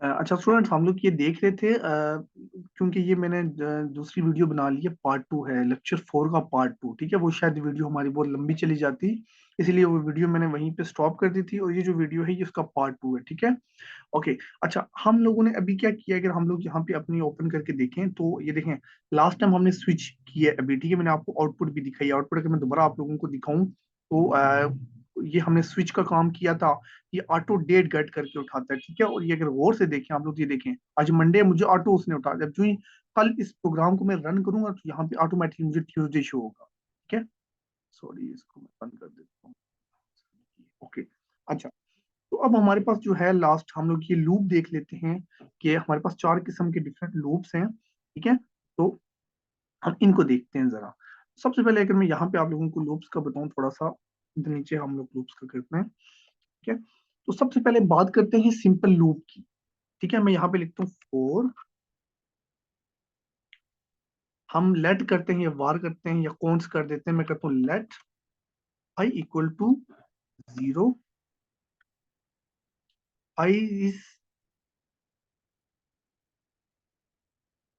अच्छा स्टूडेंट्स, हम लोग ये देख रहे थे क्योंकि ये मैंने दूसरी वीडियो बना ली है, पार्ट 2 है, लेक्चर 4 का पार्ट 2। ठीक है, वो शायद वीडियो हमारी बहुत लंबी चली जाती, इसीलिए वो वीडियो मैंने वहीं पे स्टॉप कर दी थी, और ये जो वीडियो है ये उसका पार्ट 2 है। ठीक है, ओके। अच्छा, हम लोगों ने अभी क्या किया, अगर हम लोग यहाँ पे अपनी ओपन करके देखें तो ये देखें, लास्ट टाइम हमने स्विच किया है अभी। ठीक है, मैंने आपको आउटपुट भी दिखाई, आउटपुट अगर मैं दोबारा आप लोगों को दिखाऊं तो ये हमने स्विच का काम किया था। ये ऑटो डेट गेट करके उठाता है। ठीक है, और ये अगर गौर से देखें आप लोग, ये देखें आज मंडे है, मुझे ऑटो उसने उठा, जब जो ही कल इस प्रोग्राम को मैं रन करूंगा तो यहाँ पे ऑटोमेटिकली मुझे ट्यूसडे शो होगा। ठीक है, सॉरी इसको मैं बंद कर देता हूँ। ओके, अच्छा। तो अब हमारे पास जो है लास्ट हम लोग ये लूप देख लेते हैं कि हमारे पास 4 किस्म के डिफरेंट लूप्स हैं। ठीक है, तो हम इनको देखते हैं जरा। सबसे पहले अगर मैं यहाँ पे आप लोगों को लूप्स का बताऊं थोड़ा सा, इधर नीचे हम लोग लूप्स का करते हैं। ठीक है, तो सबसे पहले बात करते हैं सिंपल लूप की। ठीक है, मैं यहाँ पे लिखता हूँ फोर, हम लेट करते हैं या वार करते हैं या कौंस कर देते हैं। मैं कहता हूँ let I equal to 0, I is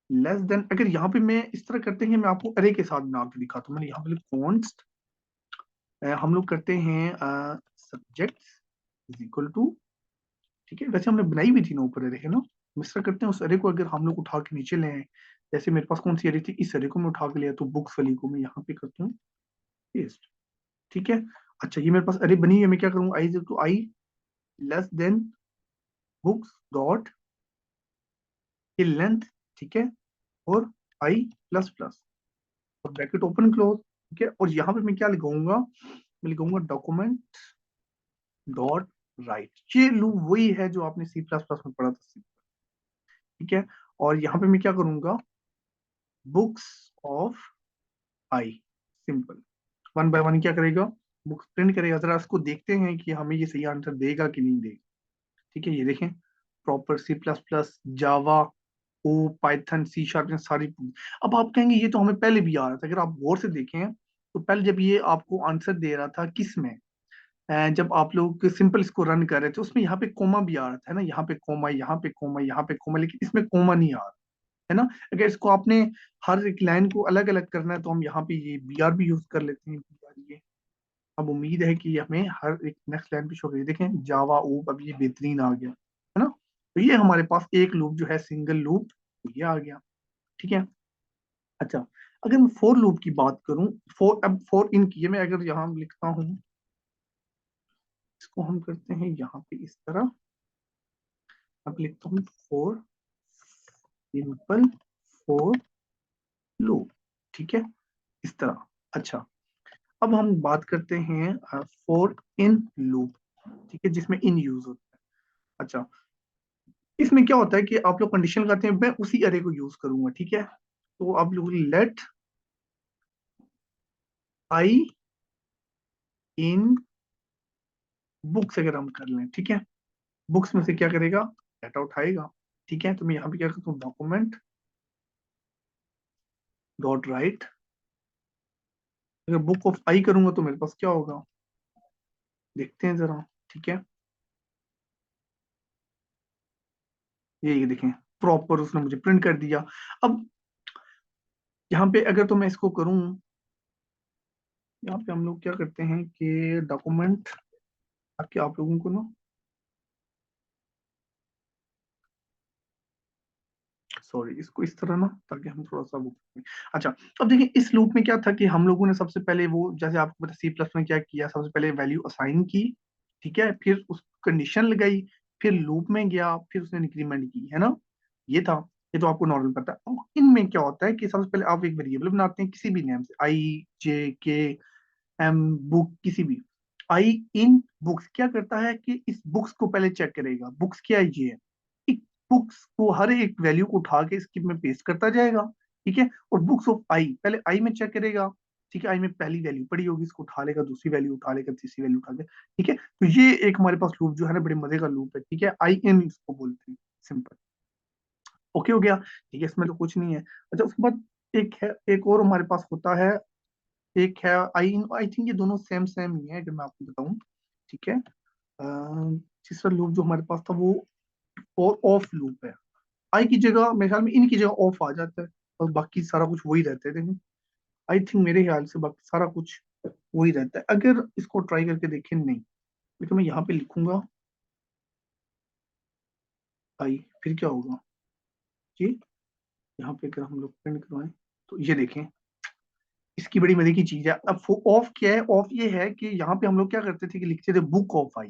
less than. अगर यहाँ पे मैं इस तरह करते हैं, मैं आपको अरे के साथ बना के दिखाता हूँ। मैंने यहाँ पे कॉन्स्ट हम लोग करते हैं सब्जेक्ट इज इक्वल टू। ठीक है, वैसे हमने बनाई भी थी ना ऊपर अरे, है ना। मिश्र करते हैं उस अरे को, अगर हम लोग उठा के नीचे ले आए, जैसे मेरे पास कौन सी अरे थी, इस अरे को मैं उठा के लिया, तो बुक्स वाली को मैं यहाँ पे करता हूँ पेस्ट। ठीक है, अच्छा ये मेरे पास अरे बनी है, मैं क्या करूंगा, I is two I less than books dot की लेंथ। ठीक है, और आई प्लस प्लस और ब्रैकेट ओपन क्लोज। ठीक है, और यहाँ पे मैं क्या लिखाऊंगा, मैं लिखूंगा डॉक्यूमेंट डॉट राइट। ये लूप वही है जो आपने सी प्लस प्लस में पढ़ा था। ठीक है, और यहाँ पे मैं क्या करूंगा, books of I, simple. One by one क्या करेगा, बुक्स प्रिंट करेगा। जरा इसको देखते हैं कि हमें ये सही आंसर देगा कि नहीं देगा। ठीक है, ये देखें, प्रॉपर सी प्लस प्लस, जावा, ओ, पाइथन, सी शार्प, सारी। अब आप कहेंगे ये तो हमें पहले भी आ रहा था। अगर आप गौर से देखें तो पहले जब ये आपको आंसर दे रहा था किस में, जब आप लोग सिंपल इसको रन कर रहे थे, उसमें यहाँ पे कोमा भी आ रहा था, है ना। यहाँ पे कोमा, यहाँ पे कोमा, यहाँ पे कोमा, लेकिन इसमें कोमा नहीं आ रहा, है ना। अगर इसको आपने हर एक लाइन को अलग अलग करना है तो हम यहाँ पे ये बी आर भी यूज कर लेते हैं, बी आर ये। अब उम्मीद है कि हमें हर एक नेक्स्ट लाइन पे शो करिए। देखें जावा ओ, अब ये बेहतरीन आ गया, है ना। तो ये हमारे पास एक लूप जो है सिंगल लूप, ये आ गया। ठीक है, अच्छा। अगर मैं फोर लूप की बात करूं, फोर, अब फोर इन की है, मैं अगर यहाँ लिखता हूँ, इसको हम करते हैं यहाँ पे इस तरह। अब लिखता हूँ फोर सिंपल फोर लूप। ठीक है, इस तरह। अच्छा, अब हम बात करते हैं फोर इन लूप। ठीक है, जिसमें इन यूज होता है। अच्छा, इसमें क्या होता है कि आप लोग कंडीशन लगाते हैं, मैं उसी अरे को यूज करूंगा। ठीक है, तो आप लोग लेट आई इन बुक्स अगर हम कर लें, ठीक है, बुक्स में से क्या करेगा, डाटा उठाएगा। ठीक है, तो मैं यहाँ पे क्या करता हूँ, डॉक्यूमेंट डॉट राइट। अगर बुक ऑफ आई करूंगा तो मेरे पास क्या होगा, देखते हैं जरा। ठीक है, ये देखें, प्रॉपर उसने मुझे प्रिंट कर दिया। अब यहाँ पे अगर तो मैं इसको करूं, यहाँ पे हम लोग क्या करते हैं कि डॉक्यूमेंट, ताकि आप लोगों को ना, सॉरी इसको इस तरह ना, ताकि हम थोड़ा सा वो करें। अच्छा, अब देखिए इस लूप में क्या था कि हम लोगों ने सबसे पहले वो, जैसे आपको पता सी प्लस में क्या किया, सबसे पहले वैल्यू असाइन की। ठीक है, फिर उस कंडीशन लगाई, फिर लूप में गया, फिर उसने इंक्रीमेंट की, है ना। ये था, ये तो आपको नॉर्मल पता है। अब इनमें क्या होता है कि सबसे पहले आप एक वेरिएबल बनाते हैं किसी भी नेम से, आई, जे, के, एम, बुक, किसी भी। आई इन बुक्स क्या करता है कि इस बुक्स को पहले चेक करेगा, बुक्स क्या है, ये है। एक बुक्स को हर एक वैल्यू को उठा के स्किप में पेस्ट करता जाएगा। ठीक है, और बुक्स ऑफ आई पहले आई में चेक करेगा। ठीक है, आई में पहली वैल्यू पड़ी होगी, इसको उठा लेगा, दूसरी वैल्यू उठा लेगा, तीसरी वैल्यू उठा लेगा। ठीक है, तो ये एक हमारे पास लूप जो है ना, बड़े मजे का लूप है। ठीक है, आई इन इसको बोलते हैं, सिंपल। ओके हो गया, ठीक है, इसमें तो कुछ नहीं है। अच्छा, उसके बाद एक है, एक और हमारे पास होता है, एक है आई, आई थिंक ये दोनों सेम सेम ही है, अगर मैं आपको बताऊं। ठीक है, तीसरा लूप जो हमारे पास था वो फॉर ऑफ लूप है। आई की जगह मेरे ख्याल में इन की जगह ऑफ आ जाता है और बाकी सारा कुछ वही रहता है। देखिए आई थिंक मेरे ख्याल से बाकी सारा कुछ वही रहता है। अगर इसको ट्राई करके देखें, नहीं, लेकिन मैं यहाँ पे लिखूंगा आई, फिर क्या होगा, ये यहाँ पे अगर हम लोग प्रिंट करवाएं तो ये देखें, इसकी बड़ी मजे की चीज है। अब ऑफ क्या है, ऑफ ये है कि यहाँ पे हम लोग क्या करते थे कि लिखते थे बुक ऑफ आई,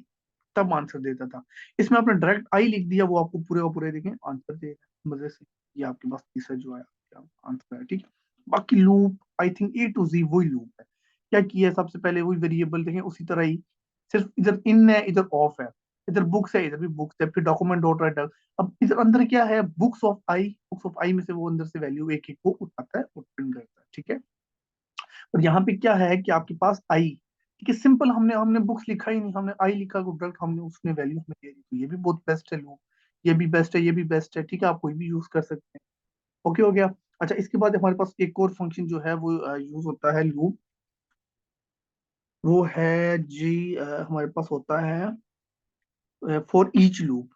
तब आंसर देता था। इसमें आपने डायरेक्ट आई लिख दिया, वो आपको पूरे का पूरे देखें आंसर देगा मजे से। ये आपके पास तीसरा जो आया क्या आंसर है, ठीक है। बाकी loop I think A to G वही लूप है। क्या किया है, सबसे पहले वही वेरिएबल देखें उसी तरह ही, सिर्फ इधर इन है इधर ऑफ है, इधर बुक्स है इधर भी बुक्स है, फिर डॉक्यूमेंट डॉट राइटर। अब इधर अंदर क्या है, books of I, books of I में से वो अंदर से वैल्यू एक एक को उठाता है और प्रिंट करता है, ठीक है। और यहाँ पे क्या है कि आपके पास आई, ठीक है, सिंपल, हमने हमने बुक्स लिखा ही नहीं, हमने आई लिखा को डायरेक्ट हमने उसने वैल्यू हमें दे दी, तो ये भी बहुत बेस्ट है लूप। ये भी बेस्ट है, ये भी बेस्ट है, ठीक है, आप कोई भी यूज कर सकते हैं। ओके हो गया। अच्छा, इसके बाद हमारे पास एक और फंक्शन जो है वो यूज होता है लूप, वो है जी हमारे पास होता है फॉर ईच लूप।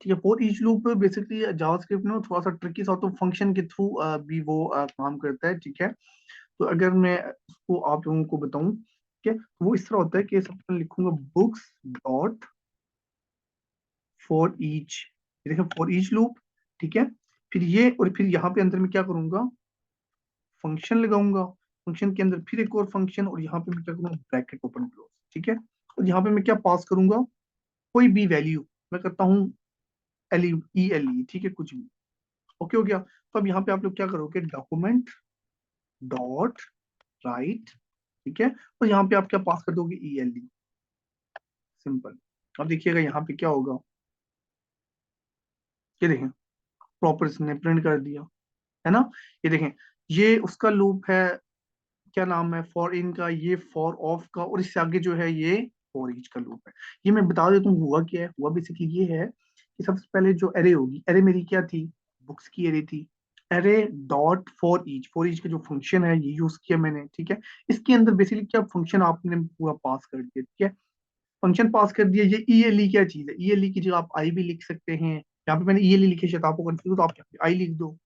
ठीक है, for each loop basically JavaScript में थोड़ा सा ट्रिकी सा, तो फंक्शन के थ्रू भी वो काम करता है, ठीक है। तो अगर मैं उसको आप लोगों को बताऊं, ठीक है, तो वो इस तरह होता है कि सबसे पहले लिखूंगा बुक्स डॉट फॉर ईच, देखिए फॉर ईच लूप, ठीक है। फिर ये, और फिर यहाँ पे अंदर में क्या करूंगा, फंक्शन लगाऊंगा, फंक्शन के अंदर फिर एक और फंक्शन, और यहाँ पे मैं क्या करूंगा, ब्रैकेट ओपन क्लोज, ठीक है। और यहाँ पे मैं क्या पास करूंगा, कोई भी वैल्यू, मैं करता हूँ एल ई एल ई, ठीक है, कुछ भी। ओके हो गया। तो अब यहाँ पे आप लोग क्या करोगे, डॉक्यूमेंट डॉट राइट, ठीक है, और यहाँ पे आप क्या पास कर दोगे, ई एल डी, सिंपल। अब देखिएगा यहाँ पे क्या होगा, ये देखें प्रॉपर इसने प्रिंट कर दिया, है ना। ये देखें, ये उसका लूप है, क्या नाम है, फॉर इन का, ये फॉर ऑफ का, और इससे आगे जो है ये फॉर ईच का लूप है। ये मैं बता देता हूँ हुआ क्या है, हुआ बेसिकली ये है कि सबसे पहले जो एरे होगी, एरे मेरी क्या थी, बुक्स की एरे थी, एरे डॉट फॉर ईच का जो फंक्शन है ये यूज किया मैंने, ठीक है। इसके अंदर बेसिकली क्या फंक्शन आपने पूरा पास कर दिया, ठीक है, फंक्शन पास कर दिया। ये ई एल ई क्या चीज है, ई एल ई की जगह आप आई भी लिख सकते हैं, यहाँ पे मैंने ई एल ई लिखे, शायद आपको कंफ्यूज, तो आप यहाँ पे आई लिख दो,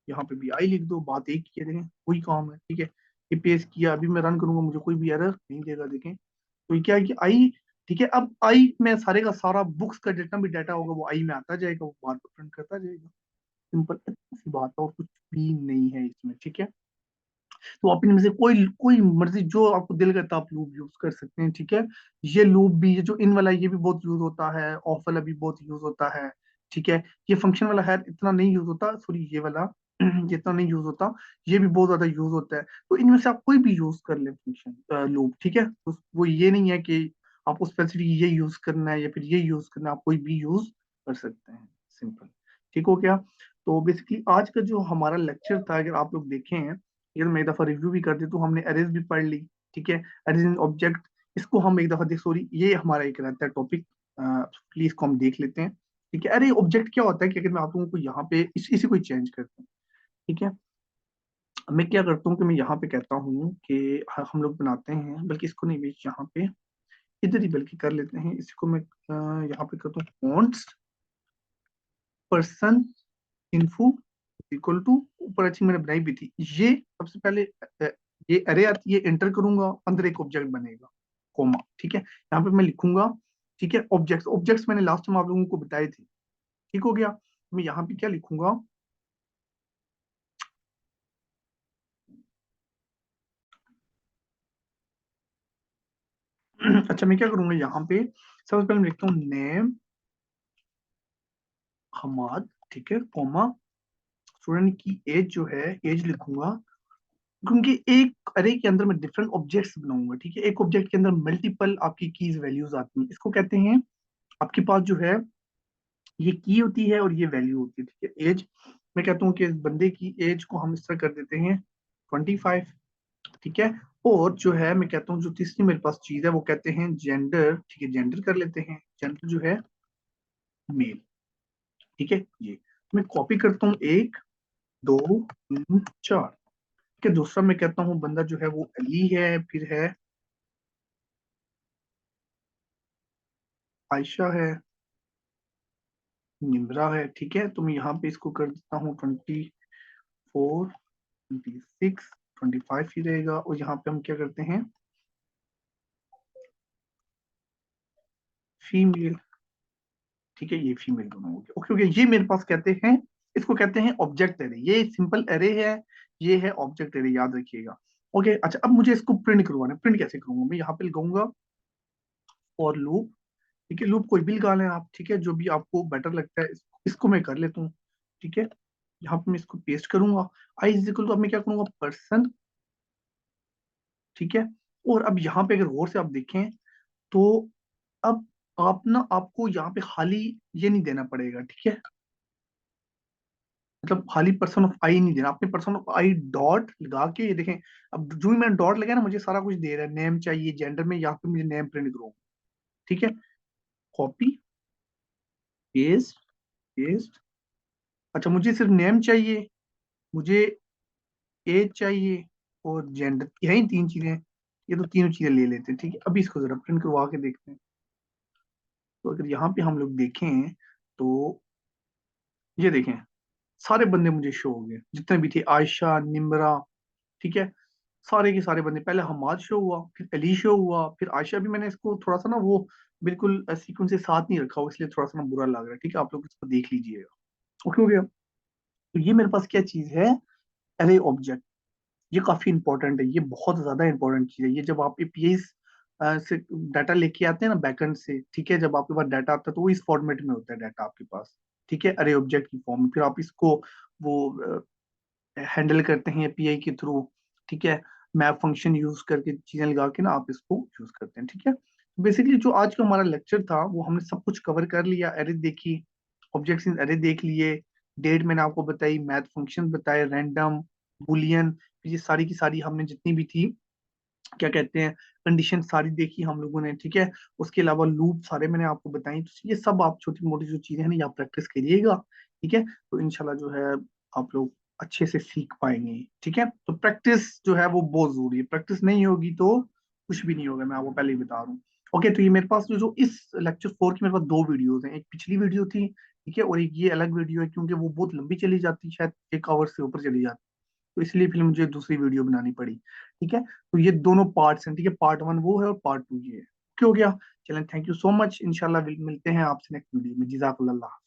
यहाँ पे भी आई लिख दो, बात एक ही है, देखें वही काम है, ठीक है। ये पेस्ट किया, अभी मैं रन करूंगा, मुझे कोई भी एरर नहीं देगा, देखें। तो ये क्या है कि आई, ठीक है, अब आई में सारे का सारा बुक्स का जितना भी डाटा होगा वो आई में आता जाएगा, वो बार बार प्रिंट करता जाएगा, सिंपल, इतनी सी बात है, और कुछ भी नहीं है इसमें, ठीक है। तो अपने में से कोई कोई मर्जी जो आपको दिल करता है आप लूप यूज कर सकते हैं, ठीक है। ये लूप भी, ये जो इन वाला ये भी बहुत यूज होता है, ऑफ वाला भी बहुत यूज होता है, ठीक है। ये फंक्शन वाला है इतना नहीं यूज होता, सॉरी ये वाला ये इतना नहीं यूज होता, ये भी बहुत ज्यादा यूज होता है। तो इनमें से आप कोई भी यूज कर ले फंक्शन लूप, ठीक है। तो वो ये नहीं है कि आपको स्पेसिफिक ये यूज करना है या फिर ये यूज करना है, आप कोई भी यूज कर सकते हैं, सिंपल, ठीक हो गया। तो बेसिकली आज का जो हमारा लेक्चर था, अगर आप लोग देखें, ये तो मैं एक दफा रिव्यू भी कर देता हूँ, हमने अरेज भी पढ़ ली, ठीक है, अरेज इन ऑब्जेक्ट, इसको हम एक दफा देख, सॉरी ये हमारा एक रहता है टॉपिक, प्लीज इसको हम देख लेते हैं, ठीक है। अरे ऑब्जेक्ट क्या होता है कि अगर मैं आप लोगों को यहाँ पे इसी को चेंज करता हूँ, ठीक है। अब मैं क्या करता हूँ कि मैं यहाँ पे कहता हूँ कि हम लोग बनाते हैं, बल्कि इसको नहीं, बीच यहाँ पे इधर ही बल्कि कर लेते हैं, इसको मैं यहाँ पे करता हूँ const person info equal to, ऊपर अच्छी मैंने बनाई भी थी, ये सबसे पहले ये अरे आती है, एंटर करूंगा, अंदर एक ऑब्जेक्ट बनेगा, कोमा, ठीक है। यहाँ पे मैं लिखूंगा, ठीक है, ऑब्जेक्ट्स, ऑब्जेक्ट्स मैंने लास्ट टाइम आप लोगों को बताए थे, ठीक हो गया। मैं यहाँ पे क्या लिखूंगा, अच्छा मैं क्या करूंगा यहाँ पे, सबसे पहले मैं लिखता हूँ नेम हमाद, ठीक है, कोमा, स्टूडेंट की एज जो है एज लिखूंगा, क्योंकि एक अरे के अंदर मैं डिफरेंट ऑब्जेक्ट्स बनाऊंगा, ठीक है। एक ऑब्जेक्ट के अंदर मल्टीपल आपकी कीज वैल्यूज आती हैं, इसको कहते हैं, आपके पास जो है ये की होती है और ये वैल्यू होती है, ठीक है। एज, मैं कहता हूँ कि इस बंदे की एज को हम इस तरह कर देते हैं 25, ठीक है। और जो है मैं कहता हूँ जो तीसरी मेरे पास चीज है वो कहते हैं जेंडर, ठीक है, जेंडर कर लेते हैं, जेंडर जो है मेल, ठीक है। ये मैं कॉपी करता हूँ, एक दो तीन चार, ठीक है। दूसरा मैं कहता हूँ बंदा जो है वो अली है, फिर है आयशा है, निम्रा है, ठीक है। तो मैं यहाँ पे इसको कर देता हूँ 24, 26, 25 ही रहेगा। और यहाँ पे हम क्या करते हैं, फीमेल, ठीक है, ये फीमेल दोनों हो गए। ओके ओके, ये मेरे पास कहते हैं, इसको कहते हैं ऑब्जेक्ट एरे। ये सिंपल एरे है, ये है ऑब्जेक्ट एरे, याद रखिएगा। ओके, अच्छा अब मुझे इसको प्रिंट करवाना है। प्रिंट कैसे करूंगा मैं, यहाँ पे लगाऊंगा और लूप, ठीक है। लूप कोई भी लगा लें आप, ठीक है, जो भी आपको बेटर लगता है। इसको मैं कर लेता हूँ, ठीक है। यहाँ पे मैं इसको पेस्ट करूंगा। आई इज इक्वल टू, अब मैं क्या करूंगा, पर्सन, ठीक है। और अब यहाँ पे अगर गौर से आप देखें तो अब आप ना, आपको यहाँ पे खाली ये नहीं देना पड़ेगा, ठीक है। मतलब खाली पर्सन ऑफ आई नहीं देना, आपने पर्सन ऑफ आई डॉट लगा के, ये देखें, अब जो भी मैंने डॉट लगाया ना, मुझे सारा कुछ दे रहा है। नेम चाहिए जेंडर में, यहाँ पे मुझे नेम प्रिंट करो, ठीक है। Copy, paste, paste. अच्छा, मुझे सिर्फ नेम चाहिए, मुझे एज चाहिए और जेंडर, यही तीन चीजें। ये तो तीनों चीजें ले लेते हैं, ठीक है। अभी इसको जरा प्रिंट करवा के देखते हैं। तो अगर यहाँ पे हम लोग देखें तो ये देखें, सारे बंदे मुझे शो हो गए, जितने भी थे, आयशा, निम्रा, ठीक है। सारे के सारे बंदे, पहले हमाद शो हुआ, फिर अली शो हुआ, फिर आयशा भी। मैंने इसको थोड़ा सा ना वो बिल्कुल सीक्वेंस से साथ नहीं रखा हो, इसलिए थोड़ा सा ना बुरा लग रहा है, ठीक है। आप लोग इसको देख लीजिएगा। ओके हो गया। तो ये मेरे पास क्या चीज है, एरे ऑब्जेक्ट। ये काफी इंपॉर्टेंट है, ये बहुत ज्यादा इंपॉर्टेंट चीज है। ये जब आप एपीआई से डाटा लेके आते हैं ना बैकएंड से, ठीक है, जब आपके पास डाटा आता है तो वो इस फॉर्मेट में होता है डाटा आपके पास, ठीक है, अरे ऑब्जेक्ट की फॉर्म में। फिर आप इसको वो हैंडल करते हैं एपीआई के थ्रू, ठीक है। मैप फंक्शन यूज करके चीजें लगा के ना आप इसको यूज करते हैं, ठीक है। बेसिकली जो आज का हमारा लेक्चर था वो हमने सब कुछ कवर कर लिया। एरे देखी, ऑब्जेक्ट्स इन एरे देख लिए, डेट मैंने आपको बताई, मैथ फंक्शन बताए, रैंडम, बुलियन, ये सारी की सारी हमने जितनी भी थी, क्या कहते हैं, कंडीशन सारी देखी हम लोगों ने, ठीक है। उसके अलावा लूप सारे मैंने आपको बताई। तो ये सब आप छोटी मोटी जो चीजें हैं ना, ये आप प्रैक्टिस करिएगा, ठीक है। तो इंशाल्लाह जो है आप लोग अच्छे से सीख पाएंगे, ठीक है। तो प्रैक्टिस जो है वो बहुत जरूरी है, प्रैक्टिस नहीं होगी तो कुछ भी नहीं होगा, मैं आपको पहले ही बता रहा हूँ। ओके, तो ये मेरे पास जो इस लेक्चर 4 की मेरे पास दो वीडियोज हैं। एक पिछली वीडियो थी, ठीक है, और एक ये अलग वीडियो है, क्योंकि वो बहुत लंबी चली जाती, शायद 1 आवर से ऊपर चली जाती, तो इसलिए फिर मुझे दूसरी वीडियो बनानी पड़ी, ठीक है। तो ये दोनों पार्ट्स हैं, ठीक है, पार्ट 1 वो है और पार्ट 2 ये है। क्या हो गया, चलें, थैंक यू सो मच। इंशाल्लाह मिलते हैं आपसे नेक्स्ट वीडियो में। जिजाकल्लाह।